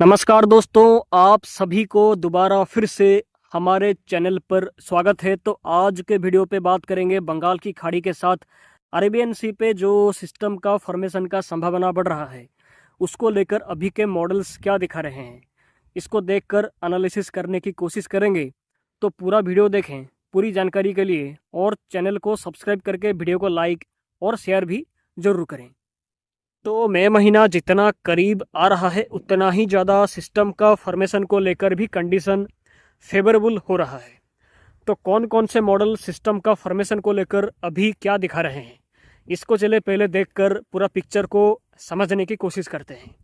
नमस्कार दोस्तों, आप सभी को दोबारा फिर से हमारे चैनल पर स्वागत है। तो आज के वीडियो पे बात करेंगे बंगाल की खाड़ी के साथ अरेबियन सी पे जो सिस्टम का फॉर्मेशन का संभावना बढ़ रहा है, उसको लेकर अभी के मॉडल्स क्या दिखा रहे हैं, इसको देखकर एनालिसिस करने की कोशिश करेंगे। तो पूरा वीडियो देखें पूरी जानकारी के लिए, और चैनल को सब्सक्राइब करके वीडियो को लाइक और शेयर भी ज़रूर करें। तो मई महीना जितना करीब आ रहा है, उतना ही ज़्यादा सिस्टम का फॉर्मेशन को लेकर भी कंडीशन फेवरेबल हो रहा है। तो कौन कौन से मॉडल सिस्टम का फॉर्मेशन को लेकर अभी क्या दिखा रहे हैं, इसको चले पहले देखकर पूरा पिक्चर को समझने की कोशिश करते हैं।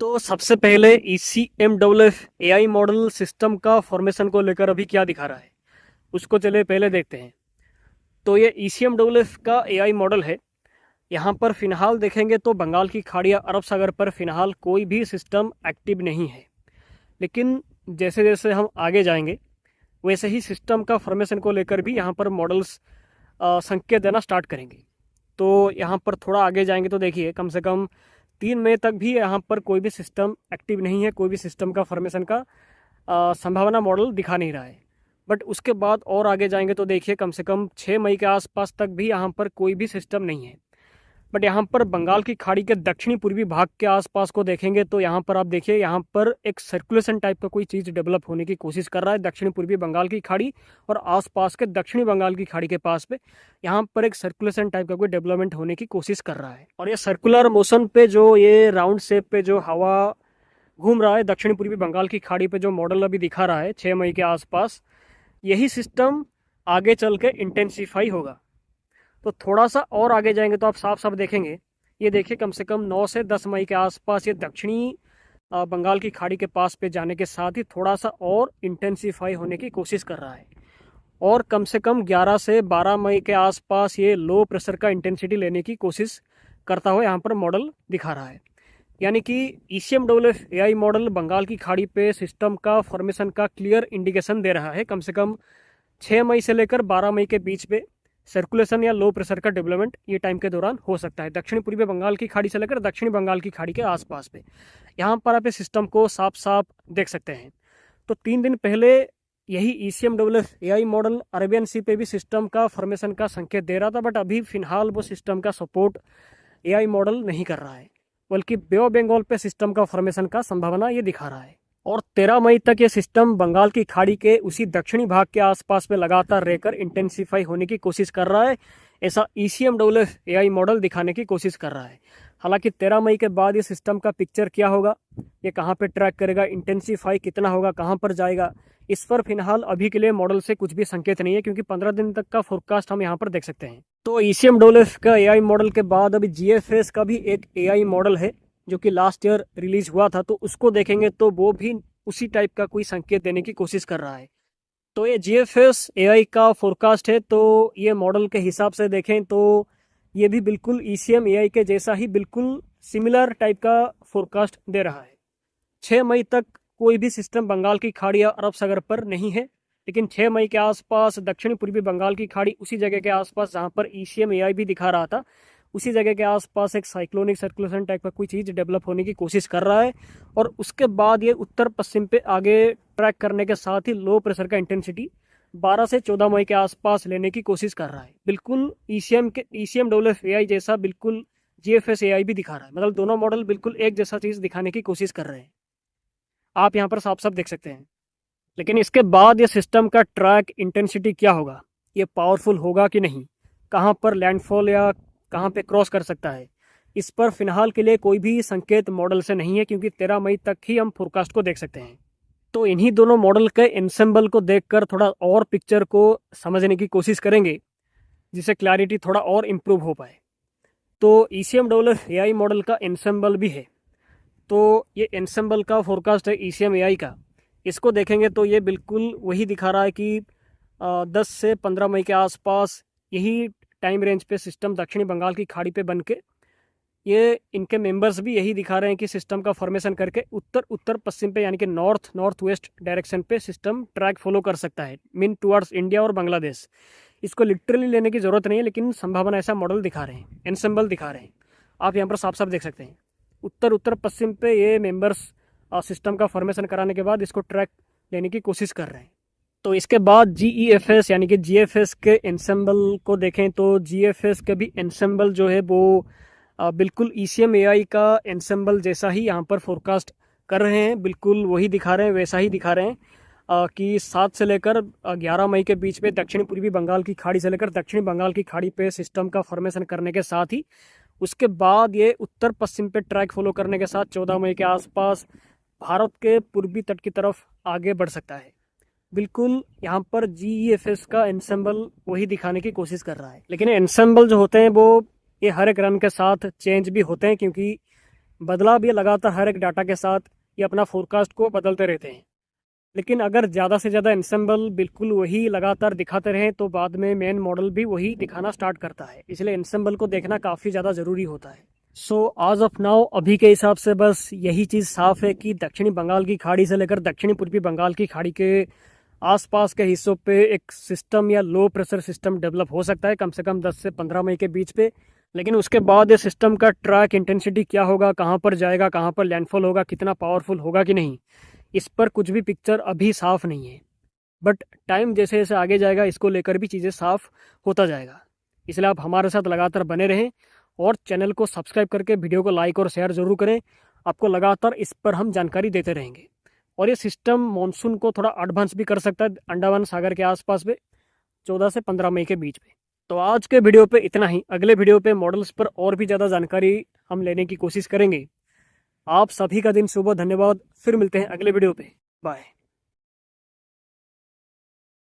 तो सबसे पहले ECMWF AI मॉडल सिस्टम का फॉर्मेशन को लेकर अभी क्या दिखा रहा है, उसको चले पहले देखते हैं। तो ये ECMWF का AI मॉडल है। यहाँ पर फिलहाल देखेंगे तो बंगाल की खाड़ी या अरब सागर पर फिलहाल कोई भी सिस्टम एक्टिव नहीं है, लेकिन जैसे जैसे हम आगे जाएंगे वैसे ही सिस्टम का फॉर्मेशन को लेकर भी यहाँ पर मॉडल्स संकेत देना स्टार्ट करेंगे। तो यहाँ पर थोड़ा आगे जाएंगे तो देखिए कम से कम 3 मई तक भी यहाँ पर कोई भी सिस्टम एक्टिव नहीं है, कोई भी सिस्टम का फॉर्मेशन का संभावना मॉडल दिखा नहीं रहा है। बट उसके बाद और आगे जाएंगे तो देखिए कम से कम 6 मई के आसपास तक भी यहाँ पर कोई भी सिस्टम नहीं है। बट यहाँ पर बंगाल की खाड़ी के दक्षिणी पूर्वी भाग के आसपास को देखेंगे तो यहाँ पर आप देखिए, यहाँ पर एक सर्कुलेशन टाइप का कोई चीज़ डेवलप होने की कोशिश कर रहा है। दक्षिणी पूर्वी बंगाल की खाड़ी और आसपास के दक्षिणी बंगाल की खाड़ी के पास पे यहाँ पर एक सर्कुलेशन टाइप का कोई डेवलपमेंट होने की कोशिश कर रहा है। और ये सर्कुलर मोशन पे जो ये राउंड शेप पे जो हवा घूम रहा है दक्षिणी पूर्वी बंगाल की खाड़ी पे, जो मॉडल अभी दिखा रहा है 6 मई के आसपास, यही सिस्टम आगे चल के इंटेंसीफाई होगा। तो थोड़ा सा और आगे जाएंगे तो आप साफ साफ देखेंगे, ये देखिए कम से कम 9 से 10 मई के आसपास ये दक्षिणी बंगाल की खाड़ी के पास पे जाने के साथ ही थोड़ा सा और इंटेंसीफाई होने की कोशिश कर रहा है। और कम से कम 11 से 12 मई के आसपास ये लो प्रेशर का इंटेंसिटी लेने की कोशिश करता हुआ यहाँ पर मॉडल दिखा रहा है। यानी कि ECMWF AI मॉडल बंगाल की खाड़ी पे सिस्टम का फॉर्मेशन का क्लियर इंडिकेशन दे रहा है। कम से कम 6 मई से लेकर 12 मई के बीच में सर्कुलेशन या लो प्रेशर का डेवलपमेंट ये टाइम के दौरान हो सकता है, दक्षिणी पूर्वी बंगाल की खाड़ी से लेकर दक्षिणी बंगाल की खाड़ी के आसपास पे। यहाँ पर आप इस सिस्टम को साफ साफ देख सकते हैं। तो 3 दिन पहले यही ECMWF AI मॉडल अरेबियन सी पे भी सिस्टम का फॉर्मेशन का संकेत दे रहा था, बट अभी फिलहाल वो सिस्टम का सपोर्ट AI मॉडल नहीं कर रहा है, बल्कि बे ऑफ बंगाल पे सिस्टम का फॉर्मेशन का संभावना ये दिखा रहा है। और 13 मई तक ये सिस्टम बंगाल की खाड़ी के उसी दक्षिणी भाग के आसपास में लगातार रहकर इंटेंसीफाई होने की कोशिश कर रहा है, ऐसा ECMWF AI मॉडल दिखाने की कोशिश कर रहा है। हालांकि 13 मई के बाद ये सिस्टम का पिक्चर क्या होगा, ये कहाँ पे ट्रैक करेगा, इंटेंसीफाई कितना होगा, कहाँ पर जाएगा, इस पर फिलहाल अभी के लिए मॉडल से कुछ भी संकेत नहीं है, क्योंकि 15 दिन तक का फोरकास्ट हम यहाँ पर देख सकते हैं। तो ECMWF का AI मॉडल के बाद अभी GFS का भी एक AI मॉडल है जो कि लास्ट ईयर रिलीज हुआ था, तो उसको देखेंगे तो वो भी उसी टाइप का कोई संकेत देने की कोशिश कर रहा है। तो ये GFS AI का फोरकास्ट है, तो ये मॉडल के हिसाब से देखें तो ये भी बिल्कुल ECM AI के जैसा ही बिल्कुल सिमिलर टाइप का फोरकास्ट दे रहा है। 6 मई तक कोई भी सिस्टम बंगाल की खाड़ी या अरब सागर पर नहीं है, लेकिन 6 मई के आसपास दक्षिणी पूर्वी बंगाल की खाड़ी उसी जगह के आसपास जहाँ पर ECM AI भी दिखा रहा था, उसी जगह के आसपास एक साइक्लोनिक सर्कुलेशन टाइप का कोई चीज़ डेवलप होने की कोशिश कर रहा है। और उसके बाद ये उत्तर पश्चिम पे आगे ट्रैक करने के साथ ही लो प्रेशर का इंटेंसिटी 12 से 14 मई के आसपास लेने की कोशिश कर रहा है। बिल्कुल ECMWF AI जैसा बिल्कुल GFS AI भी दिखा रहा है, मतलब दोनों मॉडल बिल्कुल एक जैसा चीज़ दिखाने की कोशिश कर रहे हैं, आप यहाँ पर साफ साफ देख सकते हैं। लेकिन इसके बाद ये सिस्टम का ट्रैक इंटेंसिटी क्या होगा, ये पावरफुल होगा कि नहीं, कहाँ पर लैंडफॉल या कहाँ पे क्रॉस कर सकता है, इस पर फिलहाल के लिए कोई भी संकेत मॉडल से नहीं है, क्योंकि 13 मई तक ही हम फोरकास्ट को देख सकते हैं। तो इन्हीं दोनों मॉडल के एंसेंबल को देखकर थोड़ा और पिक्चर को समझने की कोशिश करेंगे, जिससे क्लैरिटी थोड़ा और इम्प्रूव हो पाए। तो ECMWF AI मॉडल का एंसेंबल भी है, तो ये एंसेंबल का फोरकास्ट है ECM AI का। इसको देखेंगे तो ये बिल्कुल वही दिखा रहा है कि 10 से 15 मई के आसपास यही टाइम रेंज पे सिस्टम दक्षिणी बंगाल की खाड़ी पे बन के, ये इनके मेंबर्स भी यही दिखा रहे हैं कि सिस्टम का फॉर्मेशन करके उत्तर उत्तर पश्चिम पे, यानी कि नॉर्थ वेस्ट डायरेक्शन पे सिस्टम ट्रैक फॉलो कर सकता है, मीन टुवर्ड्स इंडिया और बांग्लादेश। इसको लिटरली लेने की ज़रूरत नहीं है, लेकिन संभावना ऐसा मॉडल दिखा रहे हैं, एनसेंबल दिखा रहे हैं। आप यहाँ पर साफ साफ देख सकते हैं उत्तर उत्तर पश्चिम पे ये मेंबर्स सिस्टम का फॉर्मेशन कराने के बाद इसको ट्रैक लेने की कोशिश कर रहे हैं। तो इसके बाद GEFS यानी कि GFS के एंसेंबल को देखें तो GFS के भी एंसेंबल जो है वो बिल्कुल ECM AI का एंसेंबल जैसा ही यहाँ पर फोरकास्ट कर रहे हैं, बिल्कुल वही दिखा रहे हैं, वैसा ही दिखा रहे हैं कि 7 से लेकर 11 मई के बीच में दक्षिण पूर्वी बंगाल की खाड़ी से लेकर दक्षिणी बंगाल की खाड़ी पे सिस्टम का फॉर्मेशन करने के साथ ही उसके बाद ये उत्तर पश्चिम पे ट्रैक फॉलो करने के साथ 14 मई के आसपास भारत के पूर्वी तट की तरफ आगे बढ़ सकता है। बिल्कुल यहाँ पर GEFS का एंसेंबल वही दिखाने की कोशिश कर रहा है, लेकिन एंसेंबल जो होते हैं वो ये हर एक रन के साथ चेंज भी होते हैं, क्योंकि बदलाव ये लगातार हर एक डाटा के साथ ये अपना फोरकास्ट को बदलते रहते हैं। लेकिन अगर ज़्यादा से ज़्यादा एंसेंबल बिल्कुल वही लगातार दिखाते रहें तो बाद में मेन मॉडल भी वही दिखाना स्टार्ट करता है, इसलिए एंसेंबल को देखना काफ़ी ज़्यादा ज़रूरी होता है। सो आज ऑफ नाउ अभी के हिसाब से बस यही चीज़ साफ है कि दक्षिणी बंगाल की खाड़ी से लेकर दक्षिणी पूर्वी बंगाल की खाड़ी के आसपास के हिस्सों पे एक सिस्टम या लो प्रेशर सिस्टम डेवलप हो सकता है कम से कम 10 से 15 मई के बीच पे। लेकिन उसके बाद ये सिस्टम का ट्रैक इंटेंसिटी क्या होगा, कहाँ पर जाएगा, कहाँ पर लैंडफॉल होगा, कितना पावरफुल होगा कि नहीं, इस पर कुछ भी पिक्चर अभी साफ नहीं है। बट टाइम जैसे जैसे आगे जाएगा इसको लेकर भी चीज़ें साफ होता जाएगा। इसलिए आप हमारे साथ लगातार बने रहें और चैनल को सब्सक्राइब करके वीडियो को लाइक और शेयर ज़रूर करें। आपको लगातार इस पर हम जानकारी देते रहेंगे। और ये सिस्टम मानसून को थोड़ा एडवांस भी कर सकता है अंडमान सागर के आसपास में 14 से 15 मई के बीच में। तो आज के वीडियो पे इतना ही। अगले वीडियो पे मॉडल्स पर और भी ज़्यादा जानकारी हम लेने की कोशिश करेंगे। आप सभी का दिन शुभ हो। धन्यवाद। फिर मिलते हैं अगले वीडियो पे। बाय।